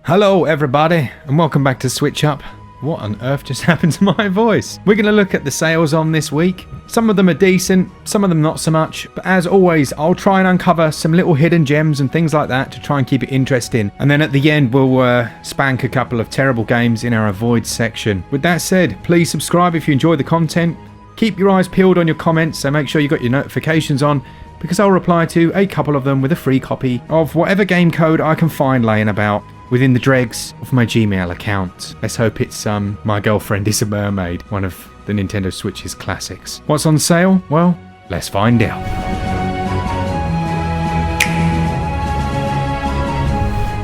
Hello everybody and welcome back to SwitchUp. What on earth just happened to my voice? We're going to look at the sales on this week. Some of them are decent, some of them not so much, but as always I'll try and uncover some little hidden gems and things like that to try and keep it interesting, and then at the end we'll spank a couple of terrible games in our avoid section. With that said, please subscribe if you enjoy the content. Keep your eyes peeled on your comments, so make sure you got your notifications on, because I'll reply to a couple of them with a free copy of whatever game code I can find laying about within the dregs of my Gmail account. Let's hope it's My Girlfriend is a Mermaid, one of the Nintendo Switch's classics. What's on sale? Well, let's find out.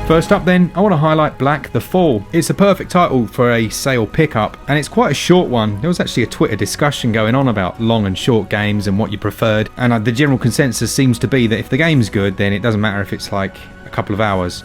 First up then, I want to highlight Black the Fall. It's a perfect title for a sale pickup, and it's quite a short one. There was actually a Twitter discussion going on about long and short games and what you preferred, and the general consensus seems to be that if the game's good, then it doesn't matter if it's like a couple of hours.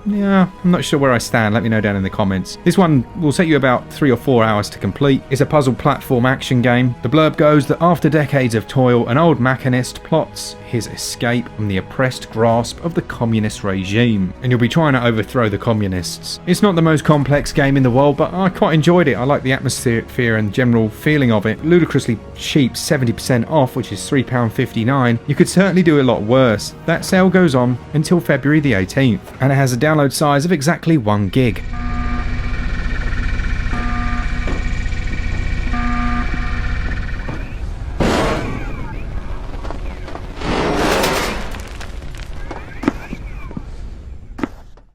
Yeah, I'm not sure where I stand. Let me know down in the comments. This one will take you about 3 or 4 hours to complete. It's a puzzle platform action game. The blurb goes that after decades of toil, an old machinist plots his escape from the oppressed grasp of the communist regime, and you'll be trying to overthrow the communists. It's not the most complex game in the world, but I quite enjoyed it. I like the atmosphere and general feeling of it. Ludicrously cheap, 70% off, which is £3.59. You could certainly do a lot worse. That sale goes on until February the 18th, and it has a download size of exactly 1 gig.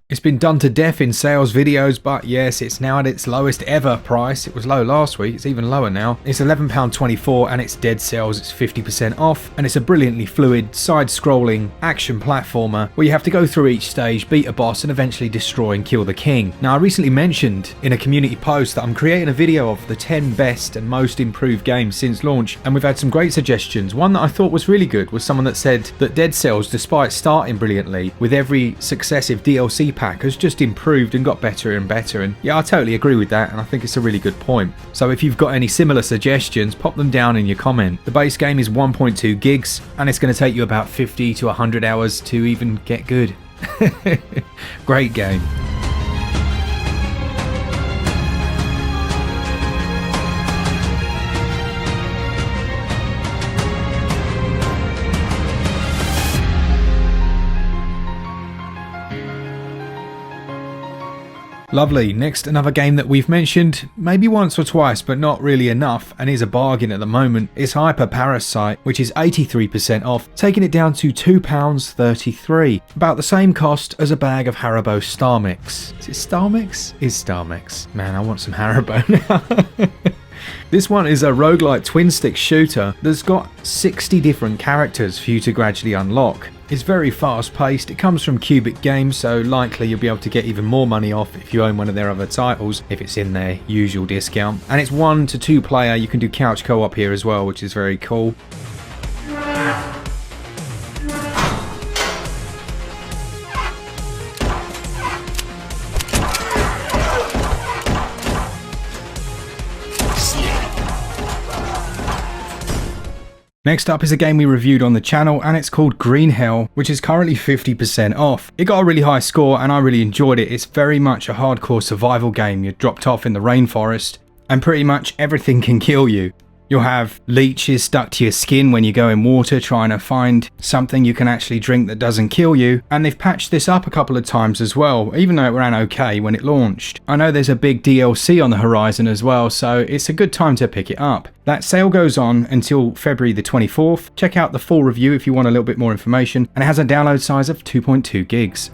It's been done to death in sales videos, but yes, it's now at its lowest ever price. It was low last week, it's even lower now. It's £11.24 and it's dead sales, it's 50% off, and it's a brilliantly fluid, side-scrolling action platformer where you have to go through each stage, beat a boss, and eventually destroy and kill the king. Now, I recently mentioned in a community post that I'm creating a video of the 10 best and most improved games since launch, and we've had some great suggestions. One that I thought was really good was someone that said that Dead Cells, despite starting brilliantly, with every successive DLC pack has just improved and got better and better, and yeah, I totally agree with that, and I think it's a really good point. So if you've got any similar suggestions, pop them down in your comment. The base game is 1.2 gigs and it's going to take you about 50 to 100 hours to even get good. Great game. Lovely. Next, another game that we've mentioned maybe once or twice, but not really enough, and is a bargain at the moment. It's Parasite, which is 83% off, taking it down to £2.33. About the same cost as a bag of Haribo Star Mix. Is it Star Mix? Is Star Mix. Man, I want some Haribo now. This one is a roguelike twin-stick shooter that's got 60 different characters for you to gradually unlock. It's very fast-paced, it comes from Cubic Games, so likely you'll be able to get even more money off if you own one of their other titles, if it's in their usual discount. And it's 1 to 2 player, you can do couch co-op here as well, which is very cool. Next up is a game we reviewed on the channel, and it's called Green Hell, which is currently 50% off. It got a really high score and I really enjoyed it. It's very much a hardcore survival game. You're dropped off in the rainforest and pretty much everything can kill you. You'll have leeches stuck to your skin when you go in water trying to find something you can actually drink that doesn't kill you. And they've patched this up a couple of times as well, even though it ran okay when it launched. I know there's a big DLC on the horizon as well, so it's a good time to pick it up. That sale goes on until February the 24th. Check out the full review if you want a little bit more information, and it has a download size of 2.2 gigs.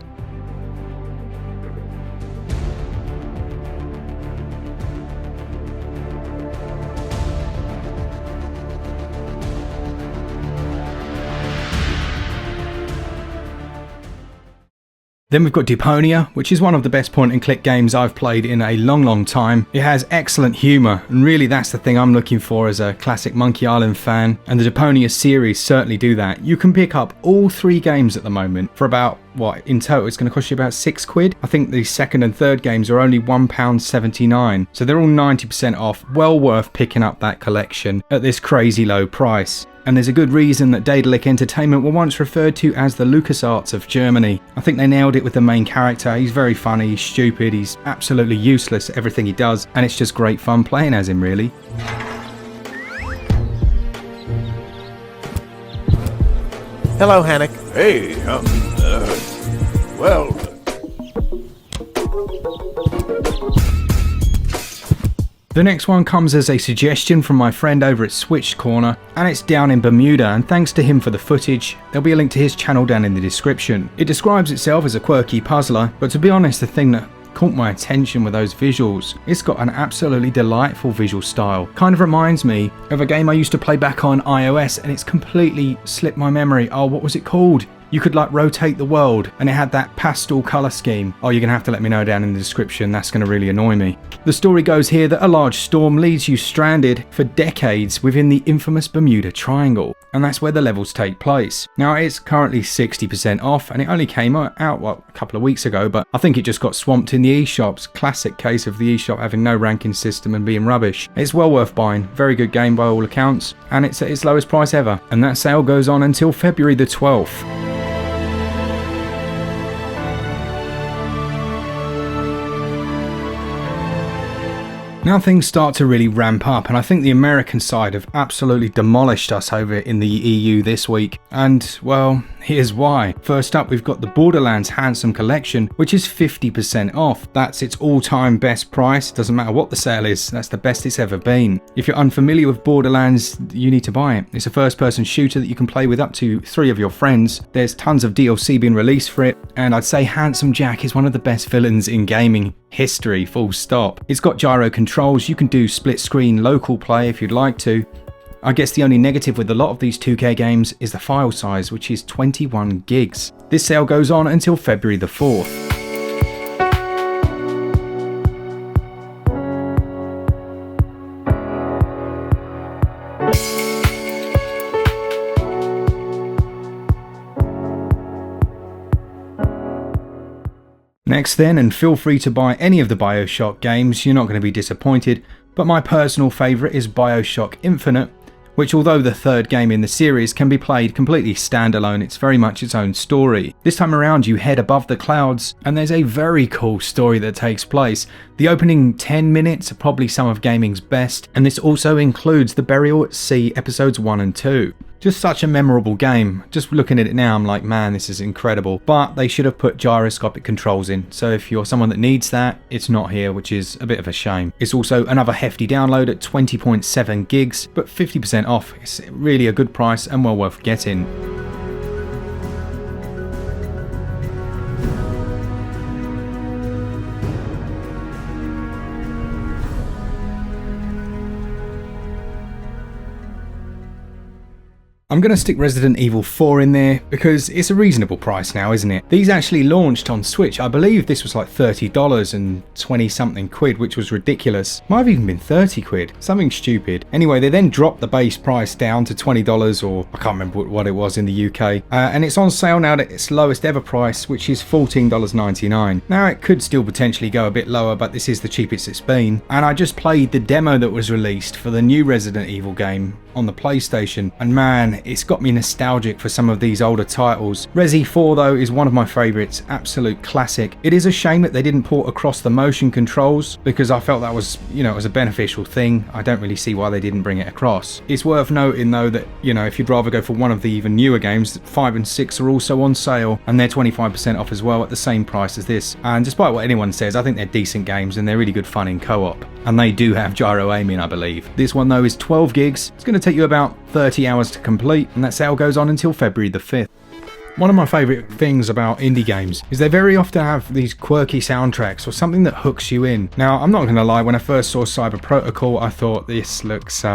Then we've got Deponia, which is one of the best point-and-click games I've played in a long time. It has excellent humour, and really that's the thing I'm looking for as a classic Monkey Island fan, and the Deponia series certainly do that. You can pick up all 3 games at the moment for about what, in total it's going to cost you about £6. I think the second and third games are only £1.79, so they're all 90% off. Well worth picking up that collection at this crazy low price. And there's a good reason that Daedalic Entertainment were once referred to as the LucasArts of Germany. I think they nailed it with the main character. He's very funny, he's stupid, he's absolutely useless at everything he does, and it's just great fun playing as him, really. Hello, Hannock. Hey, well... The next one comes as a suggestion from my friend over at Switch Corner, and it's down in Bermuda, and thanks to him for the footage. There'll be a link to his channel down in the description. It describes itself as a quirky puzzler, but to be honest, the thing that caught my attention with those visuals, it's got an absolutely delightful visual style. Kind of reminds me of a game I used to play back on iOS, and it's completely slipped my memory. Oh, what was it called? You could like rotate the world and it had that pastel colour scheme. Oh, you're going to have to let me know down in the description, that's going to really annoy me. The story goes here that a large storm leaves you stranded for decades within the infamous Bermuda Triangle, and that's where the levels take place. Now it's currently 60% off, and it only came out, well, a couple of weeks ago, but I think it just got swamped in the eShops. Classic case of the eShop having no ranking system and being rubbish. It's well worth buying, very good game by all accounts, and it's at its lowest price ever, and that sale goes on until February the 12th. Now things start to really ramp up, and I think the American side have absolutely demolished us over in the EU this week, and well, here's why. First up, we've got the Borderlands Handsome Collection, which is 50% off. That's its all-time best price. Doesn't matter what the sale is, that's the best it's ever been. If you're unfamiliar with Borderlands, you need to buy it. It's a first-person shooter that you can play with up to 3 of your friends. There's tons of DLC being released for it, and I'd say Handsome Jack is one of the best villains in gaming history, full stop. It's got gyro controls, you can do split screen local play if you'd like to. I guess the only negative with a lot of these 2K games is the file size, which is 21 gigs. This sale goes on until February the 4th. Next then, and feel free to buy any of the Bioshock games, you're not going to be disappointed, but my personal favourite is Bioshock Infinite, which although the third game in the series can be played completely standalone, it's very much its own story. This time around you head above the clouds and there's a very cool story that takes place. The opening 10 minutes are probably some of gaming's best, and this also includes the Burial at Sea episodes 1 and 2. Just such a memorable game. Just looking at it now, I'm like, man, this is incredible. But they should have put gyroscopic controls in. So if you're someone that needs that, it's not here, which is a bit of a shame. It's also another hefty download at 20.7 gigs, but 50% off. It's really a good price and well worth getting. I'm going to stick Resident Evil 4 in there because it's a reasonable price now, isn't it? These actually launched on Switch. I believe this was like $30 and 20 something quid, which was ridiculous. Might have even been 30 quid, something stupid. Anyway, they then dropped the base price down to $20, or I can't remember what it was in the UK. And it's on sale now at its lowest ever price, which is $14.99. Now it could still potentially go a bit lower, but this is the cheapest it's been. And I just played the demo that was released for the new Resident Evil game on the PlayStation, and man, it's got me nostalgic for some of these older titles. Resi 4 though is one of my favourites, absolute classic. It is a shame that they didn't port across the motion controls, because I felt that was, you know, it was a beneficial thing. I don't really see why they didn't bring it across. It's worth noting though that, you know, if you'd rather go for one of the even newer games, 5 and 6 are also on sale, and they're 25% off as well at the same price as this. And despite what anyone says, I think they're decent games and they're really good fun in co-op. And they do have gyro aiming, I believe. This one though is 12 gigs. It's going to take you about 30 hours to complete, and that sale goes on until February the 5th. One of my favourite things about indie games is they very often have these quirky soundtracks or something that hooks you in. Now, I'm not going to lie, when I first saw Cyber Protocol, I thought this looks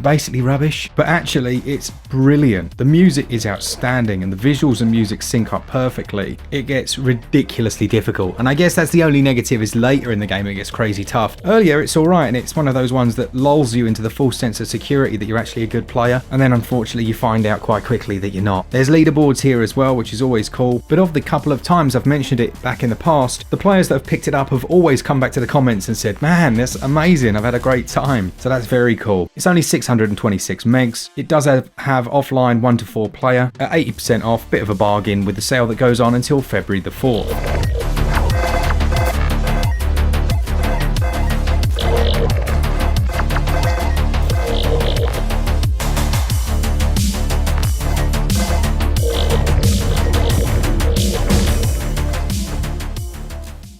basically rubbish, but actually it's brilliant. The music is outstanding and the visuals and music sync up perfectly. It gets ridiculously difficult, and I guess that's the only negative, is later in the game it gets crazy tough. Earlier it's alright, and it's one of those ones that lulls you into the false sense of security that you're actually a good player, and then unfortunately you find out quite quickly that you're not. There's leaderboards here as well, which is always cool, but of the couple of times I've mentioned it back in the past, the players that have picked it up have always come back to the comments and said, man, that's amazing, I've had a great time. So that's very cool. It's only 626 megs. It does have offline 1 to 4 player at 80% off, bit of a bargain with the sale that goes on until February the 4th.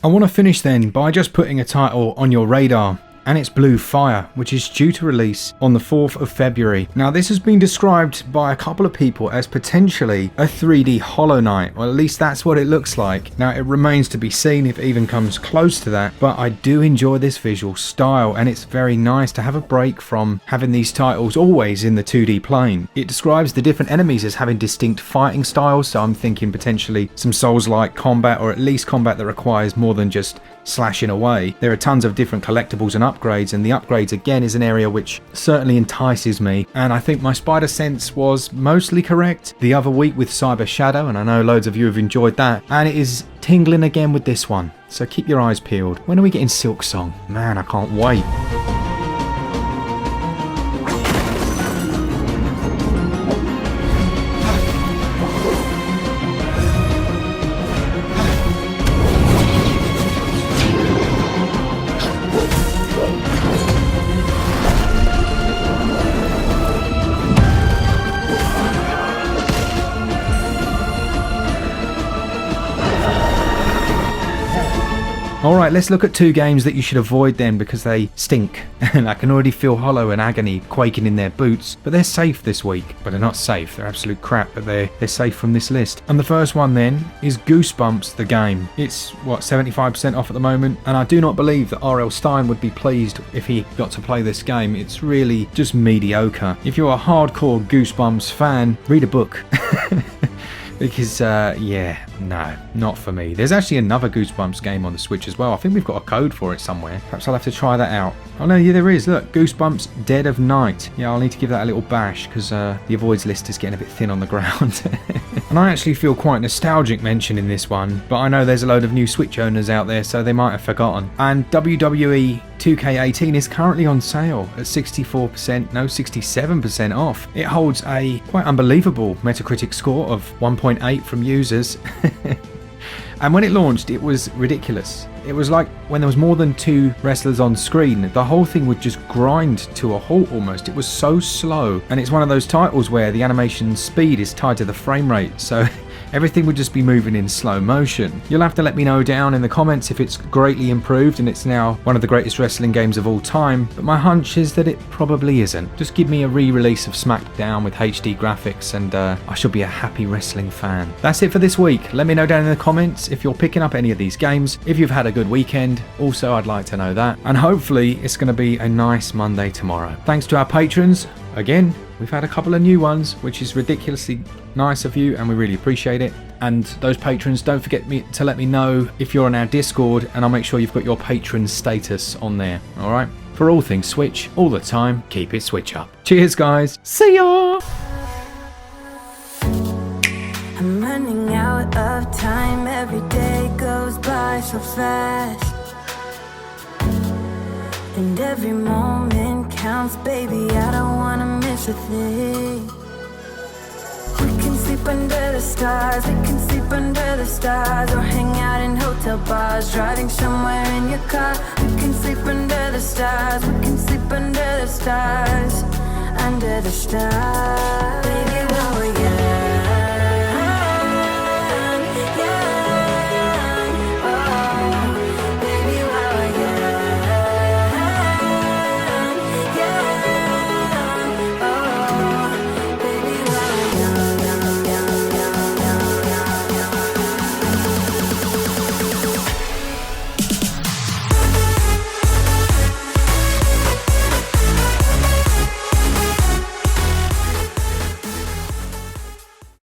I want to finish then by just putting a title on your radar, and it's Blue Fire, which is due to release on the 4th of February. Now this has been described by a couple of people as potentially a 3D Hollow Knight, or at least that's what it looks like. Now it remains to be seen if it even comes close to that, but I do enjoy this visual style, and it's very nice to have a break from having these titles always in the 2D plane. It describes the different enemies as having distinct fighting styles, so I'm thinking potentially some Souls-like combat, or at least combat that requires more than just slashing away. There are tons of different collectibles and upgrades, and the upgrades again is an area which certainly entices me, and I think my spider sense was mostly correct the other week with Cyber Shadow, and I know loads of you have enjoyed that, and it is tingling again with this one, so keep your eyes peeled. When are we getting Silk Song? Man, I can't wait. Alright, let's look at 2 games that you should avoid then, because they stink. And I can already feel Hollow and Agony quaking in their boots, but they're safe this week. But they're not safe, they're absolute crap, but they're safe from this list. And the first one then is Goosebumps the game. It's, what, 75% off at the moment, and I do not believe that R.L. Stine would be pleased if he got to play this game. It's really just mediocre. If you're a hardcore Goosebumps fan, read a book. Because, yeah, no, not for me. There's actually another Goosebumps game on the Switch as well. I think we've got a code for it somewhere. Perhaps I'll have to try that out. Oh no, yeah, there is. Look, Goosebumps Dead of Night. Yeah, I'll need to give that a little bash, because the avoids list is getting a bit thin on the ground. And I actually feel quite nostalgic mentioning this one, but I know there's a load of new Switch owners out there, so they might have forgotten. And WWE 2K18 is currently on sale at 67% off. It holds a quite unbelievable Metacritic score of 1.8 from users. And when it launched, it was ridiculous. It was like when there was more than 2 wrestlers on screen, the whole thing would just grind to a halt almost. It was so slow, and it's one of those titles where the animation speed is tied to the frame rate, so everything would just be moving in slow motion. You'll have to let me know down in the comments if it's greatly improved and it's now one of the greatest wrestling games of all time, but my hunch is that it probably isn't. Just give me a re-release of SmackDown with HD graphics and I shall be a happy wrestling fan. That's it for this week. Let me know down in the comments if you're picking up any of these games, if you've had a good weekend. Also, I'd like to know that. And hopefully it's going to be a nice Monday tomorrow. Thanks to our patrons. Again, we've had a couple of new ones, which is ridiculously nice of you, and we really appreciate it. And those patrons, don't forget to let me know if you're on our Discord, and I'll make sure you've got your patron status on there. Alright? For all things Switch, all the time, keep it Switch up. Cheers, guys. See ya! I'm running out of time, every day goes by so fast, and every moment counts, baby, I don't wanna miss a thing. We can sleep under the stars, we can sleep under the stars, or hang out in hotel bars, driving somewhere in your car. We can sleep under the stars, we can sleep under the stars, under the stars. Baby, what were you?